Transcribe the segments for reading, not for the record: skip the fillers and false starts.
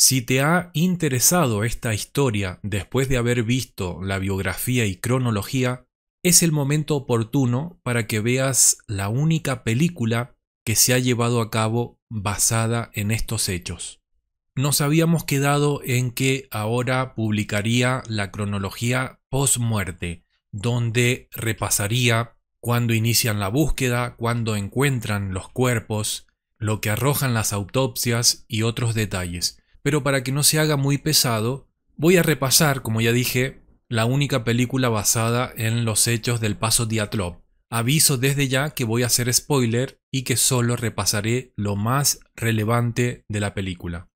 Si te ha interesado esta historia después de haber visto la biografía y cronología, es el momento oportuno para que veas la única película que se ha llevado a cabo basada en estos hechos. Nos habíamos quedado en que ahora publicaría la cronología post-muerte, donde repasaría cuándo inician la búsqueda, cuándo encuentran los cuerpos, lo que arrojan las autopsias y otros detalles. Pero para que no se haga muy pesado, voy a repasar, como ya dije, la única película basada en los hechos del Paso Dyatlov. Aviso desde ya que voy a hacer spoiler y que solo repasaré lo más relevante de la película.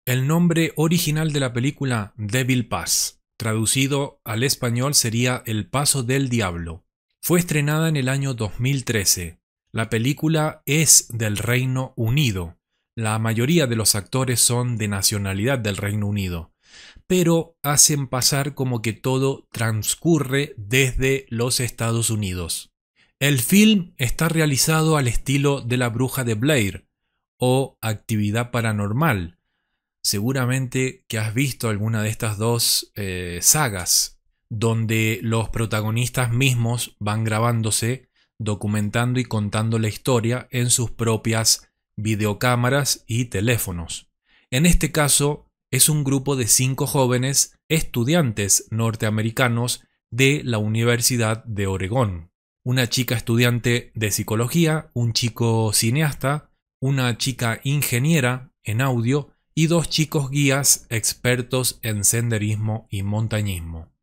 El nombre original de la película, Devil Pass, traducido al español sería El Paso del Diablo. Fue estrenada en el año 2013. La película es del Reino Unido. La mayoría de los actores son de nacionalidad del Reino Unido, pero hacen pasar como que todo transcurre desde los Estados Unidos. El film está realizado al estilo de La Bruja de Blair o Actividad Paranormal. Seguramente que has visto alguna de estas dos sagas, donde los protagonistas mismos van grabándose, documentando y contando la historia en sus propias videocámaras y teléfonos. En este caso, es un grupo de 5 jóvenes estudiantes norteamericanos de la Universidad de Oregón. Una chica estudiante de psicología, un chico cineasta, una chica ingeniera en audio y 2 chicos guías expertos en senderismo y montañismo.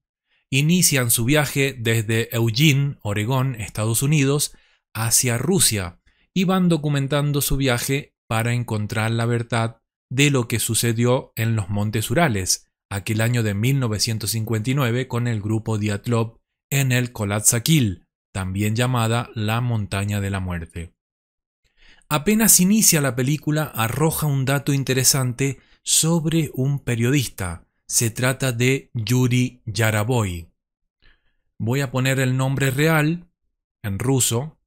Inician su viaje desde Eugene, Oregón, Estados Unidos, hacia Rusia y van documentando su viaje para encontrar la verdad de lo que sucedió en los Montes Urales, aquel año de 1959 con el grupo Dyatlov en el Kolatsa-Kil, también llamada la Montaña de la Muerte. Apenas inicia la película, arroja un dato interesante sobre un periodista. Se trata de Yuri Yaraboy. Voy a poner el nombre real en ruso.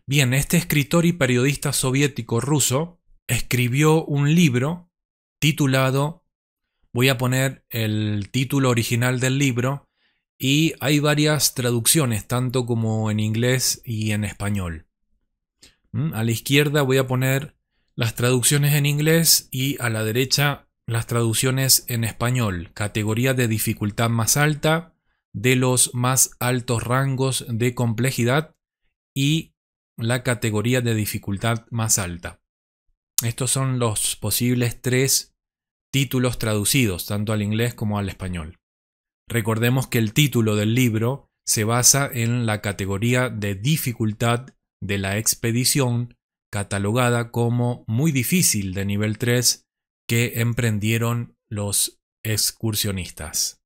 Bien, este escritor y periodista soviético ruso escribió un libro titulado, voy a poner el título original del libro, y hay varias traducciones, tanto como en inglés y en español. A la izquierda voy a poner las traducciones en inglés y a la derecha las traducciones en español. Categoría de dificultad más alta, de los más altos rangos de complejidad y la categoría de dificultad más alta. Estos son los posibles 3 títulos traducidos, tanto al inglés como al español. Recordemos que el título del libro se basa en la categoría de dificultad de la expedición, catalogada como muy difícil de nivel 3 que emprendieron los excursionistas.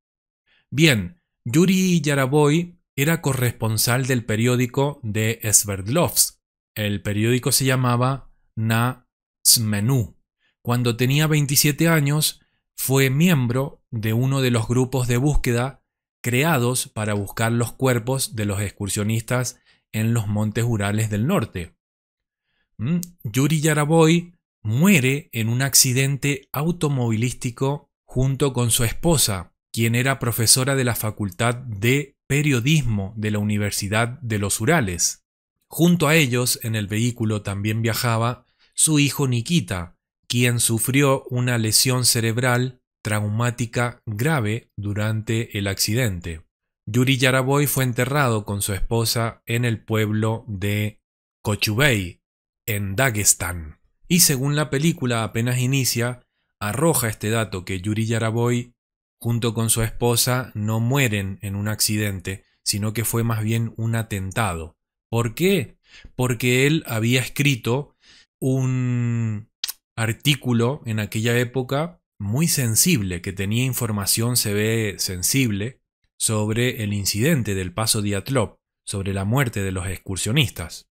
Bien, Yuri Yaraboy era corresponsal del periódico de Sverdlovsk. El periódico se llamaba Na Smenu. Cuando tenía 27 años, fue miembro de uno de los grupos de búsqueda creados para buscar los cuerpos de los excursionistas en los Montes Urales del norte. Yuri Yaraboy muere en un accidente automovilístico junto con su esposa, quien era profesora de la Facultad de Periodismo de la Universidad de los Urales. Junto a ellos, en el vehículo también viajaba su hijo Nikita, quien sufrió una lesión cerebral traumática grave durante el accidente. Yuri Yaraboy fue enterrado con su esposa en el pueblo de Kochubey, en Dagestán. Y según la película apenas inicia, arroja este dato que Yuri Yaraboy junto con su esposa no mueren en un accidente, sino que fue más bien un atentado. ¿Por qué? Porque él había escrito un artículo en aquella época muy sensible, que tenía información, se ve sensible, sobre el incidente del Paso Dyatlov, sobre la muerte de los excursionistas.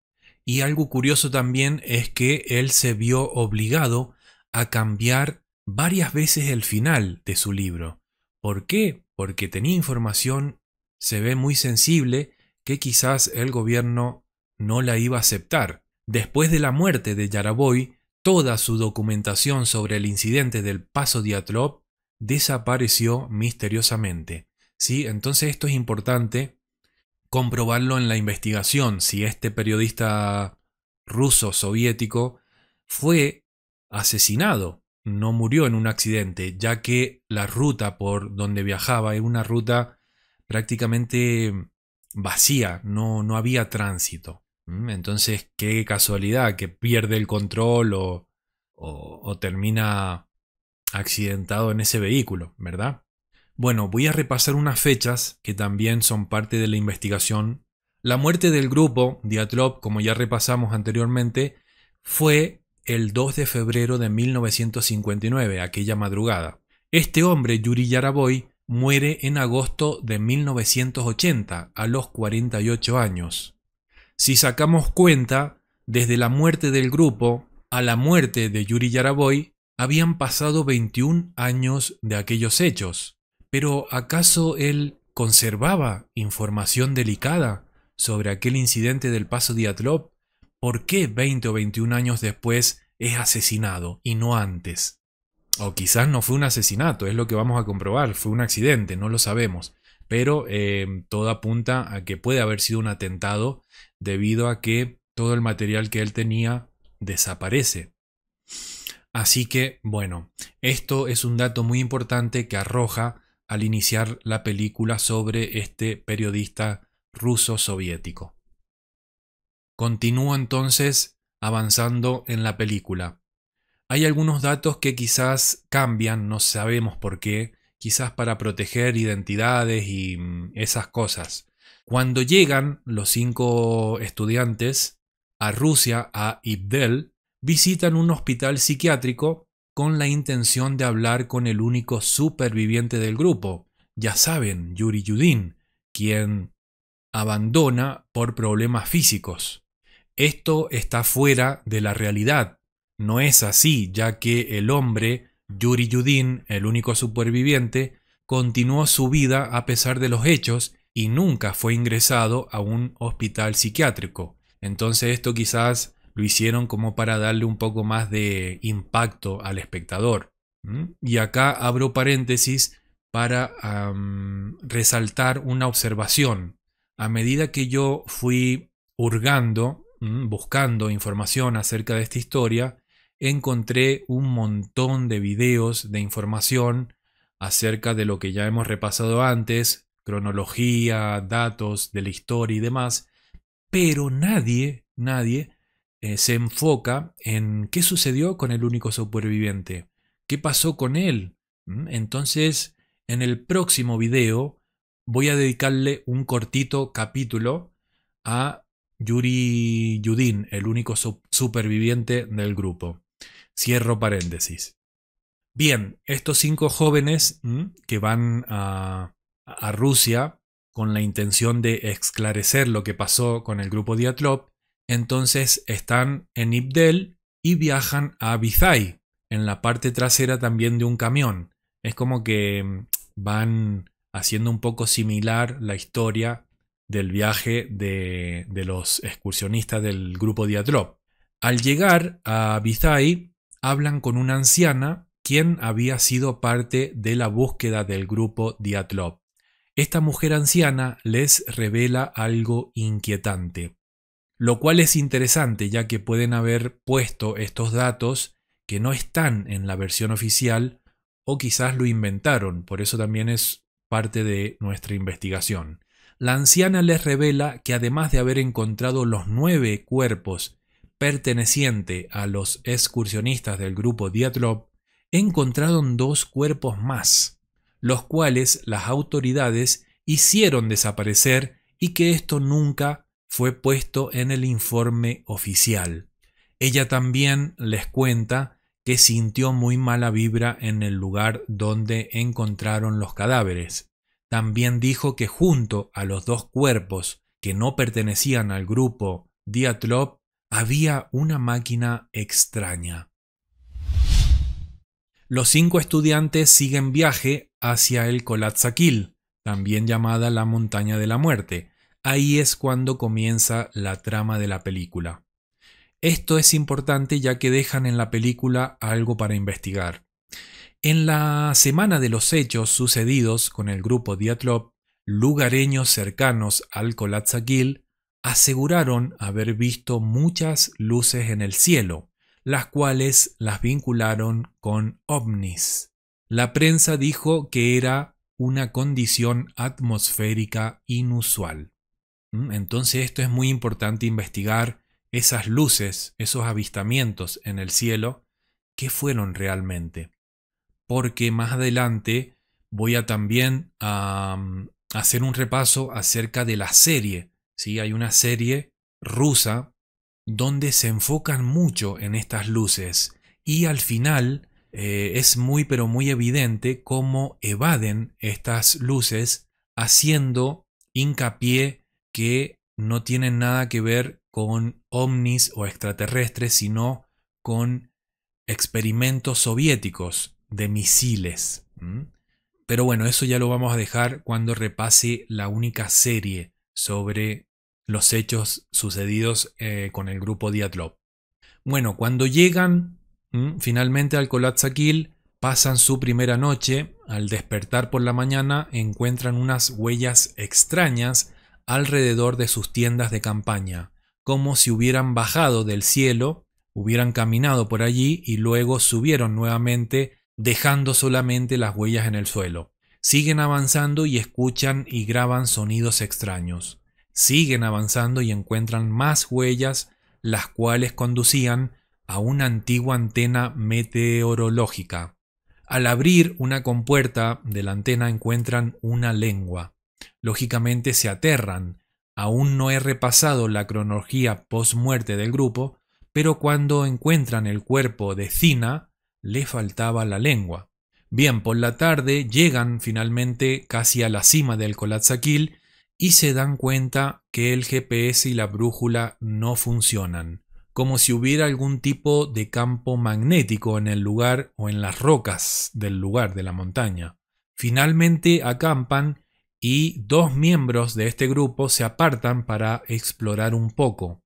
Y algo curioso también es que él se vio obligado a cambiar varias veces el final de su libro. ¿Por qué? Porque tenía información, se ve muy sensible, que quizás el gobierno no la iba a aceptar. Después de la muerte de Yaraboy, toda su documentación sobre el incidente del Paso Diatlov desapareció misteriosamente. ¿Sí? Entonces esto es importante comprobarlo en la investigación, si este periodista ruso soviético fue asesinado, no murió en un accidente, ya que la ruta por donde viajaba era una ruta prácticamente vacía, no había tránsito. Entonces, qué casualidad que pierde el control o termina accidentado en ese vehículo, ¿verdad? Bueno, voy a repasar unas fechas que también son parte de la investigación. La muerte del grupo Diatlov, como ya repasamos anteriormente, fue el 2 de febrero de 1959, aquella madrugada. Este hombre, Yuri Yaraboy, muere en agosto de 1980, a los 48 años. Si sacamos cuenta, desde la muerte del grupo a la muerte de Yuri Yaraboy, habían pasado 21 años de aquellos hechos. Pero ¿acaso él conservaba información delicada sobre aquel incidente del Paso Diatlov? ¿Por qué 20 o 21 años después es asesinado y no antes? O quizás no fue un asesinato, es lo que vamos a comprobar, fue un accidente, no lo sabemos. Pero todo apunta a que puede haber sido un atentado debido a que todo el material que él tenía desaparece. Así que, bueno, esto es un dato muy importante que arroja al iniciar la película sobre este periodista ruso soviético. Continúo entonces avanzando en la película. Hay algunos datos que quizás cambian, no sabemos por qué, quizás para proteger identidades y esas cosas. Cuando llegan los 5 estudiantes a Rusia, a Ibdel, visitan un hospital psiquiátrico con la intención de hablar con el único superviviente del grupo, ya saben, Yuri Yudin, quien abandona por problemas físicos. Esto está fuera de la realidad. No es así, ya que el hombre, Yuri Yudin, el único superviviente, continuó su vida a pesar de los hechos y nunca fue ingresado a un hospital psiquiátrico. Entonces esto quizás lo hicieron como para darle un poco más de impacto al espectador. Y acá abro paréntesis para resaltar una observación. A medida que yo fui hurgando, buscando información acerca de esta historia, encontré un montón de videos de información acerca de lo que ya hemos repasado antes, cronología, datos de la historia y demás, pero nadie se enfoca en qué sucedió con el único superviviente, qué pasó con él. Entonces, en el próximo video voy a dedicarle un cortito capítulo a Yuri Yudin, el único superviviente del grupo. Cierro paréntesis. Bien, estos 5 jóvenes que van a Rusia con la intención de esclarecer lo que pasó con el grupo Diatlov, entonces están en Ibdel y viajan a Vizay, en la parte trasera también de un camión. Es como que van haciendo un poco similar la historia del viaje de los excursionistas del grupo Diatlov. Al llegar a Vizay, hablan con una anciana quien había sido parte de la búsqueda del grupo Diatlov. Esta mujer anciana les revela algo inquietante, lo cual es interesante ya que pueden haber puesto estos datos que no están en la versión oficial o quizás lo inventaron, por eso también es parte de nuestra investigación. La anciana les revela que además de haber encontrado los 9 cuerpos pertenecientes a los excursionistas del grupo Diatlov, encontraron 2 cuerpos más, los cuales las autoridades hicieron desaparecer y que esto nunca fue puesto en el informe oficial. Ella también les cuenta que sintió muy mala vibra en el lugar donde encontraron los cadáveres. También dijo que junto a los 2 cuerpos que no pertenecían al grupo Diatlov había una máquina extraña. Los 5 estudiantes siguen viaje hacia el Kolatskil, también llamada la montaña de la muerte. Ahí es cuando comienza la trama de la película. Esto es importante ya que dejan en la película algo para investigar. En la semana de los hechos sucedidos con el grupo Dyatlov, lugareños cercanos al Colatzaquil aseguraron haber visto muchas luces en el cielo, las cuales las vincularon con ovnis. La prensa dijo que era una condición atmosférica inusual. Entonces esto es muy importante investigar esas luces, esos avistamientos en el cielo, ¿qué fueron realmente? Porque más adelante voy a también hacer un repaso acerca de la serie. ¿Sí? Hay una serie rusa donde se enfocan mucho en estas luces y al final es muy pero muy evidente cómo evaden estas luces haciendo hincapié que no tienen nada que ver con ovnis o extraterrestres, sino con experimentos soviéticos de misiles. Pero bueno, eso ya lo vamos a dejar cuando repase la única serie sobre los hechos sucedidos con el grupo Dyatlov. Bueno, cuando llegan finalmente al Colatzaquil, pasan su primera noche. Al despertar por la mañana encuentran unas huellas extrañas alrededor de sus tiendas de campaña, como si hubieran bajado del cielo, hubieran caminado por allí y luego subieron nuevamente, dejando solamente las huellas en el suelo. Siguen avanzando y escuchan y graban sonidos extraños. Siguen avanzando y encuentran más huellas, las cuales conducían a una antigua antena meteorológica. Al abrir una compuerta de la antena encuentran una lengua. Lógicamente se aterran. Aún no he repasado la cronología post-muerte del grupo, pero cuando encuentran el cuerpo de Zina, le faltaba la lengua. Bien, por la tarde llegan finalmente casi a la cima del Colatzaquil y se dan cuenta que el GPS y la brújula no funcionan, como si hubiera algún tipo de campo magnético en el lugar o en las rocas del lugar de la montaña. Finalmente acampan y dos miembros de este grupo se apartan para explorar un poco.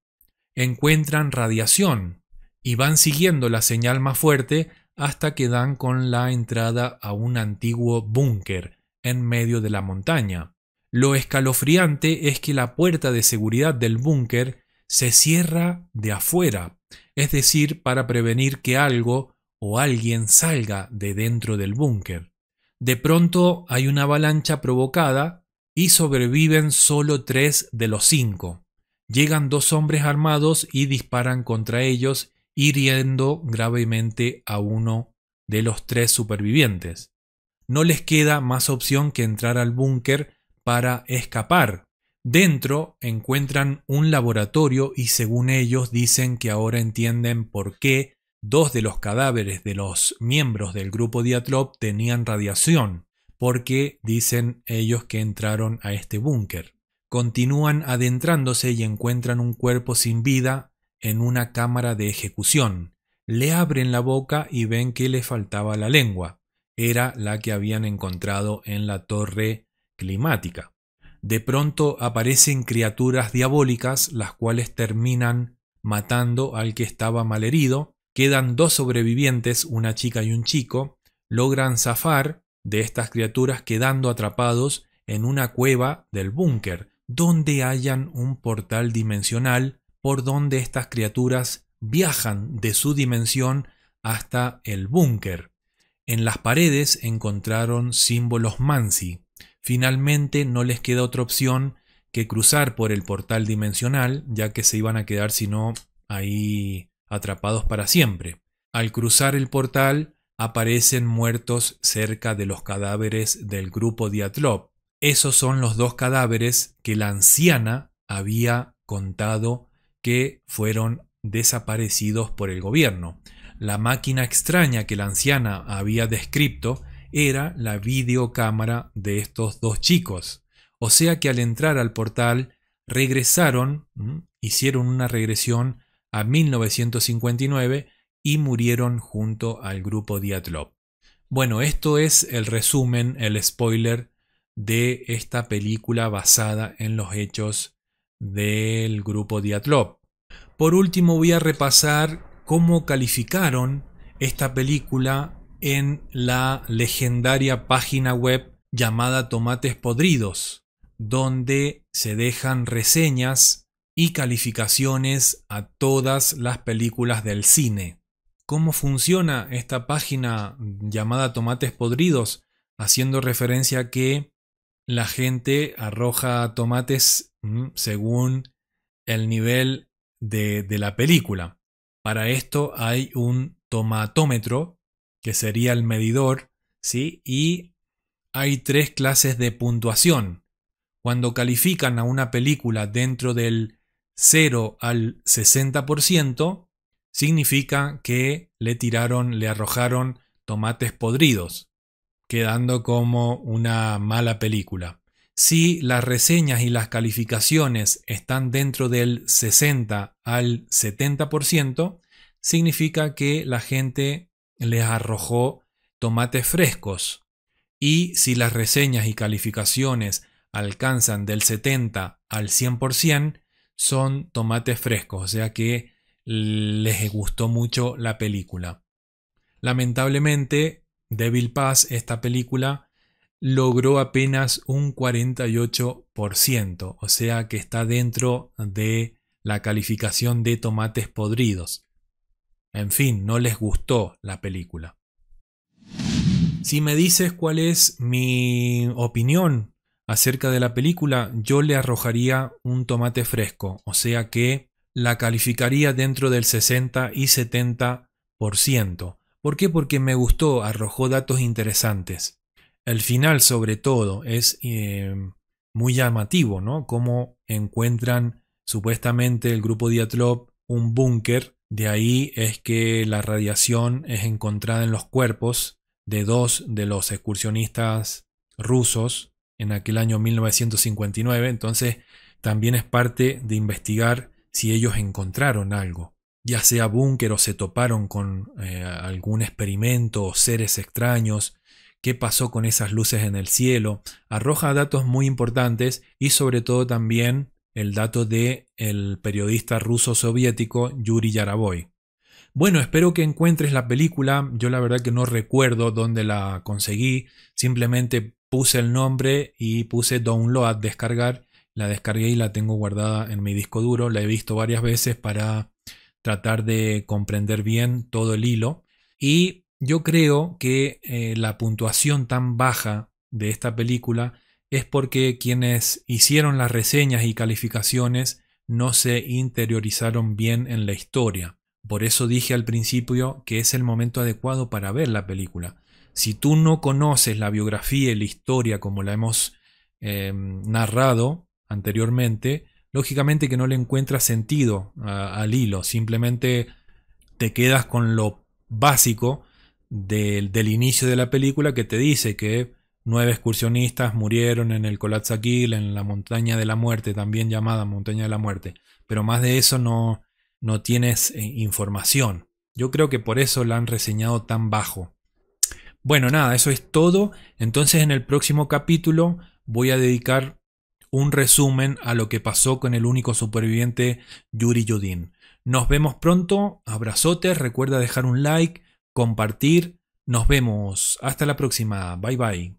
Encuentran radiación y van siguiendo la señal más fuerte hasta que dan con la entrada a un antiguo búnker en medio de la montaña. Lo escalofriante es que la puerta de seguridad del búnker se cierra de afuera, es decir, para prevenir que algo o alguien salga de dentro del búnker. De pronto hay una avalancha provocada y sobreviven solo 3 de los 5. Llegan 2 hombres armados y disparan contra ellos, hiriendo gravemente a uno de los 3 supervivientes. No les queda más opción que entrar al búnker para escapar. Dentro encuentran un laboratorio y según ellos dicen que ahora entienden por qué 2 de los cadáveres de los miembros del grupo Dyatlov tenían radiación, porque dicen ellos que entraron a este búnker. Continúan adentrándose y encuentran un cuerpo sin vida en una cámara de ejecución. Le abren la boca y ven que le faltaba la lengua. Era la que habían encontrado en la torre climática. De pronto aparecen criaturas diabólicas, las cuales terminan matando al que estaba malherido. Quedan 2 sobrevivientes, una chica y un chico. Logran zafar de estas criaturas quedando atrapados en una cueva del búnker, donde hallan un portal dimensional por donde estas criaturas viajan de su dimensión hasta el búnker. En las paredes encontraron símbolos Mansi. Finalmente no les queda otra opción que cruzar por el portal dimensional, ya que se iban a quedar si no ahí atrapados para siempre. Al cruzar el portal aparecen muertos cerca de los cadáveres del grupo Dyatlov. Esos son los 2 cadáveres que la anciana había contado que fueron desaparecidos por el gobierno. La máquina extraña que la anciana había descrito era la videocámara de estos 2 chicos. O sea que al entrar al portal regresaron, hicieron una regresión a 1959 y murieron junto al grupo Dyatlov. Bueno, esto es el resumen, el spoiler de esta película basada en los hechos del grupo Dyatlov. Por último voy a repasar cómo calificaron esta película en la legendaria página web llamada Tomates Podridos, donde se dejan reseñas y calificaciones a todas las películas del cine. ¿Cómo funciona esta página llamada Tomates Podridos? Haciendo referencia a que la gente arroja tomates según el nivel de la película. Para esto hay un tomatómetro, que sería el medidor, ¿sí? Y hay 3 clases de puntuación. Cuando califican a una película dentro del 0 al 60%, significa que le arrojaron tomates podridos, quedando como una mala película. Si las reseñas y las calificaciones están dentro del 60 al 70%, significa que la gente les arrojó tomates frescos. Y si las reseñas y calificaciones alcanzan del 70 al 100%, son tomates frescos, o sea que les gustó mucho la película. Lamentablemente, Devil Pass, esta película, logró apenas un 48%, o sea que está dentro de la calificación de tomates podridos. En fin, no les gustó la película. Si me dices cuál es mi opinión acerca de la película, yo le arrojaría un tomate fresco, o sea que la calificaría dentro del 60 y 70%. ¿Por qué? Porque me gustó, arrojó datos interesantes. El final, sobre todo, es muy llamativo, ¿no? Cómo encuentran supuestamente el grupo Dyatlov un búnker. De ahí es que la radiación es encontrada en los cuerpos de 2 de los excursionistas rusos en aquel año 1959. Entonces también es parte de investigar si ellos encontraron algo, ya sea búnker o se toparon con algún experimento o seres extraños. ¿Qué pasó con esas luces en el cielo? Arroja datos muy importantes y sobre todo también el dato de el periodista ruso soviético Yuri Yaraboy. Bueno, espero que encuentres la película. Yo la verdad que no recuerdo dónde la conseguí. Simplemente puse el nombre y puse download, descargar. La descargué y la tengo guardada en mi disco duro. La he visto varias veces para tratar de comprender bien todo el hilo. Y yo creo que la puntuación tan baja de esta película es porque quienes hicieron las reseñas y calificaciones no se interiorizaron bien en la historia. Por eso dije al principio que es el momento adecuado para ver la película. Si tú no conoces la biografía y la historia como la hemos narrado anteriormente, lógicamente que no le encuentras sentido al hilo. Simplemente te quedas con lo básico del inicio de la película, que te dice que 9 excursionistas murieron en el Kolatskil, en la montaña de la muerte, también llamada montaña de la muerte. Pero más de eso no tienes información. Yo creo que por eso la han reseñado tan bajo. Bueno, nada, eso es todo. Entonces en el próximo capítulo voy a dedicar un resumen a lo que pasó con el único superviviente, Yuri Yudin. Nos vemos pronto, abrazotes, recuerda dejar un like, compartir. Nos vemos, hasta la próxima, bye bye.